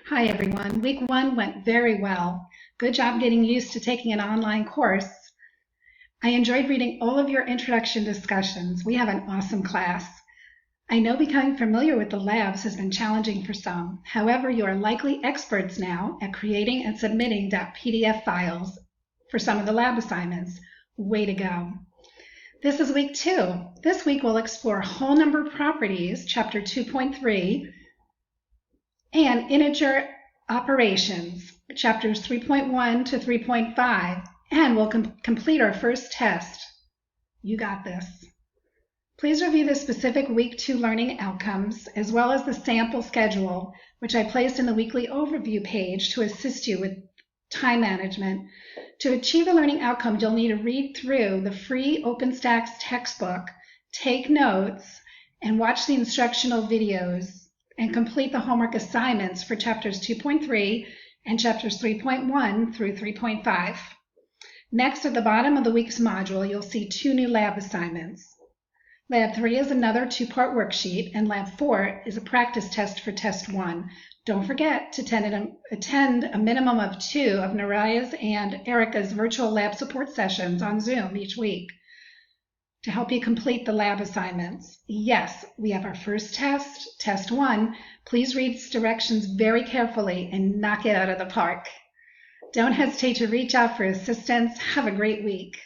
Hi everyone. Week 1 went very well. Good job getting used to taking an online course. I enjoyed reading all of your introduction discussions. We have an awesome class. I know becoming familiar with the labs has been challenging for some. However, you are likely experts now at creating and submitting .pdf files for some of the lab assignments. Way to go. This is week 2. This week we'll explore whole number properties, chapter 2.3, and integer operations, chapters 3.1 to 3.5, and we'll complete our first test. You got this. Please review the specific week 2 learning outcomes, as well as the sample schedule, which I placed in the weekly overview page to assist you with time management. To achieve the learning outcome, you'll need to read through the free OpenStax textbook, take notes, and watch the instructional videos, and complete the homework assignments for chapters 2.3 and chapters 3.1 through 3.5. Next, at the bottom of the week's module, you'll see 2 new lab assignments. Lab 3 is another 2-part worksheet, and Lab 4 is a practice test for Test 1. Don't forget to attend a minimum of 2 of Naraya's and Erica's virtual lab support sessions on Zoom each week to help you complete the lab assignments. Yes, we have our first test, Test 1. Please read its directions very carefully and knock it out of the park. Don't hesitate to reach out for assistance. Have a great week.